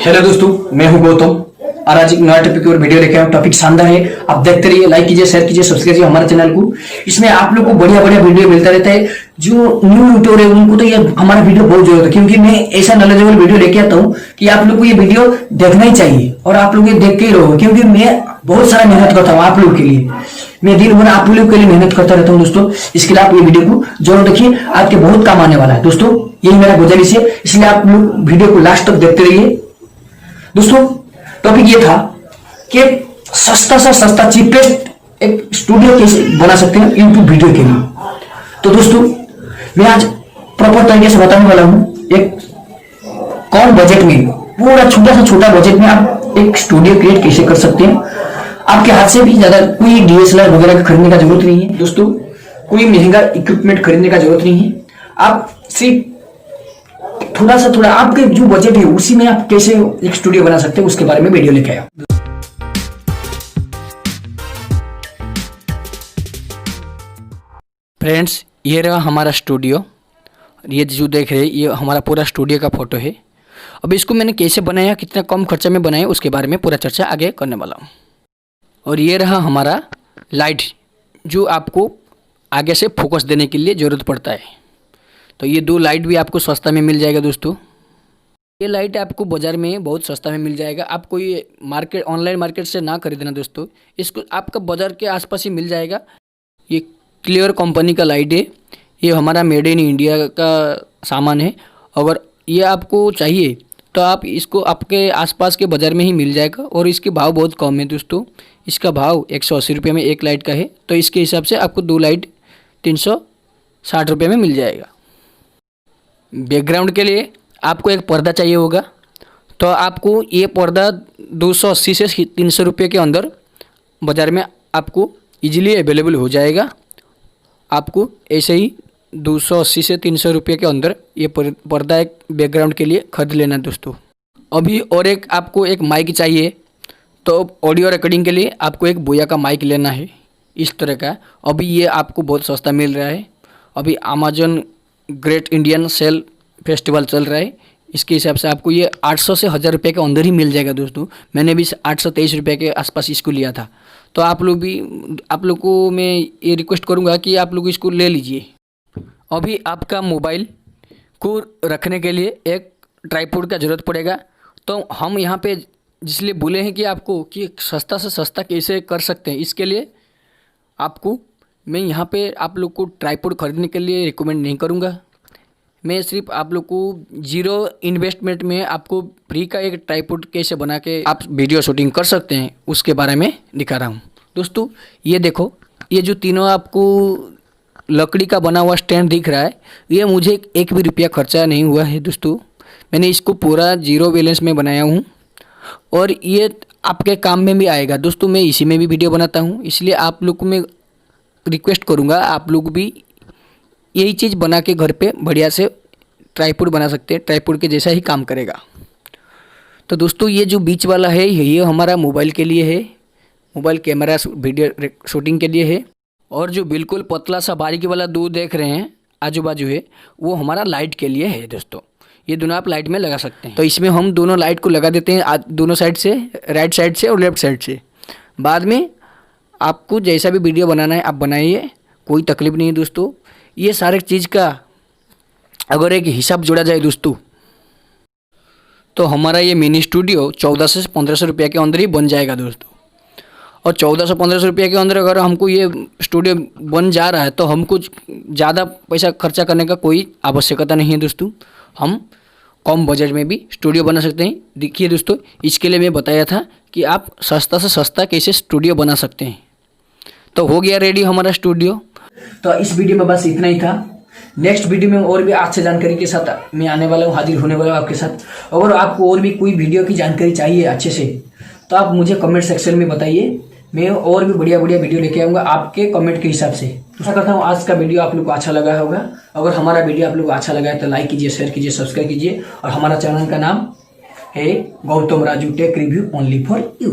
Hello दोस्तों, मैं हूं गौतम और आज एक नया टॉपिक और वीडियो लेके आया हूं। टॉपिक शानदार है, आप देखते रहिए, लाइक कीजिए, शेयर कीजिए, सब्सक्राइब कीजिए हमारे चैनल को। इसमें आप लोग को बढ़िया बढ़िया वीडियो मिलता रहता है। जो न्यू यूट्यूबर है उनको तो ये हमारा वीडियो बहुत जरूरत है, क्योंकि मैं ऐसा नॉलेजेबल वीडियो लेके आता हूँ कि आप लोग को ये वीडियो देखना ही चाहिए और आप लोग ये देख के ही रहोगे, क्योंकि मैं बहुत सारा मेहनत करता हूँ आप लोग के लिए। मैं दिन भर आप लोग के लिए मेहनत करता रहता हूँ दोस्तों। इसके लिए आप ये वीडियो को जरूर देखिए, आपके बहुत काम आने वाला है दोस्तों। यही मेरा गुजारिश है, इसलिए आप लोग वीडियो को लास्ट तक देखते रहिए दोस्तों। टॉपिक ये था कि सस्ता सा सस्ता चीपेस्ट एक स्टूडियो कैसे बना सकते हैं यूट्यूब वीडियो के लिए। तो दोस्तों मैं आज प्रॉपर तरीके से बताने वाला हूं एक कम बजट में, पूरा छोटा बजट में आप एक स्टूडियो क्रिएट कैसे कर सकते हैं। आपके हाथ से भी ज्यादा कोई डीएसएलआर वगैरह का खरीदने का जरूरत नहीं है दोस्तों, कोई महंगा इक्विपमेंट खरीदने का जरूरत नहीं है। आप सिर्फ थोड़ा आपके जो बजट है उसी में आप कैसे एक स्टूडियो बना सकते हैं उसके बारे में वीडियो लेके आया। फ्रेंड्स, ये रहा हमारा स्टूडियो। ये जो देख रहे हैं ये हमारा पूरा स्टूडियो का फोटो है। अब इसको मैंने कैसे बनाया, कितना कम खर्चे में बनाया, उसके बारे में पूरा चर्चा आगे करने वाला हूँ। और ये रहा हमारा लाइट, जो आपको आगे से फोकस देने के लिए ज़रूरत पड़ता है। तो ये दो लाइट भी आपको सस्ता में मिल जाएगा दोस्तों। ये लाइट आपको बाज़ार में बहुत सस्ता में मिल जाएगा। आप कोई मार्केट ऑनलाइन मार्केट से ना खरीदना दोस्तों, इसको आपका बाज़ार के आसपास ही मिल जाएगा। ये क्लियर कंपनी का लाइट है, ये हमारा मेड इन इंडिया का सामान है। अगर ये आपको चाहिए तो आप इसको आपके आसपास के बाज़ार में ही मिल जाएगा और इसके भाव बहुत कम है दोस्तों। इसका भाव 180 रुपये में एक लाइट का है, तो इसके हिसाब से आपको दो लाइट 360 रुपये में मिल जाएगा। बैकग्राउंड के लिए आपको एक पर्दा चाहिए होगा, तो आपको ये पर्दा 280 से 300 रुपये के अंदर बाज़ार में आपको इजीली अवेलेबल हो जाएगा। आपको ऐसे ही 280 से 300 रुपये के अंदर ये पर्दा एक बैकग्राउंड के लिए खरीद लेना दोस्तों। अभी और एक आपको एक माइक चाहिए, तो ऑडियो रिकॉर्डिंग के लिए आपको एक बोया का माइक लेना है इस तरह का। अभी ये आपको बहुत सस्ता मिल रहा है। अभी Amazon Great Indian Sale Festival चल रहा है, इसके हिसाब से आपको ये 800 से 1000 रुपये के अंदर ही मिल जाएगा दोस्तों। मैंने भी 823 रुपये के आसपास इसको लिया था। तो आप लोग को मैं ये रिक्वेस्ट करूँगा कि आप लोग इसको ले लीजिए। अभी आपका मोबाइल को रखने के लिए एक ट्राइपॉड का ज़रूरत पड़ेगा। तो हम यहाँ पे इसलिए बोले हैं कि आपको कि सस्ता से सस्ता कैसे कर सकते हैं, इसके लिए आपको मैं यहाँ पे आप लोग को ट्राइपॉड खरीदने के लिए रिकमेंड नहीं करूँगा। मैं सिर्फ आप लोग को जीरो इन्वेस्टमेंट में आपको फ्री का एक ट्राइपॉड कैसे बना के आप वीडियो शूटिंग कर सकते हैं उसके बारे में दिखा रहा हूँ दोस्तों। ये देखो, ये जो तीनों आपको लकड़ी का बना हुआ स्टैंड दिख रहा है, ये मुझे एक भी रुपया खर्चा नहीं हुआ है दोस्तों। मैंने इसको पूरा जीरो बैलेंस में बनाया हूँ और ये आपके काम में भी आएगा दोस्तों। मैं इसी में भी वीडियो बनाता हूँ, इसलिए आप लोग को मैं रिक्वेस्ट करूँगा आप लोग भी यही चीज़ बना के घर पे बढ़िया से ट्राइपॉड बना सकते हैं। ट्राइपॉड के जैसा ही काम करेगा। तो दोस्तों ये जो बीच वाला है ये हमारा मोबाइल के लिए है, मोबाइल कैमरा वीडियो शूटिंग के लिए है। और जो बिल्कुल पतला सा बारीकी वाला दो देख रहे हैं आजू बाजू है, वो हमारा लाइट के लिए है दोस्तों। ये दोनों आप लाइट में लगा सकते हैं। तो इसमें हम दोनों लाइट को लगा देते हैं दोनों साइड से, राइट साइड से और लेफ्ट साइड से। बाद में आपको जैसा भी वीडियो बनाना है आप बनाइए, कोई तकलीफ नहीं है दोस्तों। ये सारे चीज़ का अगर एक हिसाब जोड़ा जाए दोस्तों, तो हमारा ये मिनी स्टूडियो 1400 से 1500 रुपये के अंदर ही बन जाएगा दोस्तों। और 1400-1500 रुपये के अंदर अगर हमको ये स्टूडियो बन जा रहा है तो हम कुछ ज़्यादा पैसा खर्चा करने का कोई आवश्यकता नहीं है दोस्तों। हम कम बजट में भी स्टूडियो बना सकते हैं। देखिए दोस्तों, इसके लिए मैं बताया था कि आप सस्ता से सस्ता कैसे स्टूडियो बना सकते हैं। तो हो गया रेडी हमारा स्टूडियो। तो इस वीडियो में बस इतना ही था। नेक्स्ट वीडियो में और भी अच्छे जानकारी के साथ मैं आने वाला हूँ, हाजिर होने वाला हूँ आपके साथ। अगर आपको और भी कोई वीडियो की जानकारी चाहिए अच्छे से, तो आप मुझे कमेंट सेक्शन में बताइए। मैं और भी बढ़िया वीडियो लेके आऊँगा आपके कमेंट के हिसाब से। आशा करता हूँ आज का वीडियो आप लोग को अच्छा लगा होगा। अगर हमारा वीडियो आप लोग को अच्छा लगा है तो लाइक कीजिए, शेयर कीजिए, सब्सक्राइब कीजिए। और हमारा चैनल का नाम है Gautam Raju take review only for you.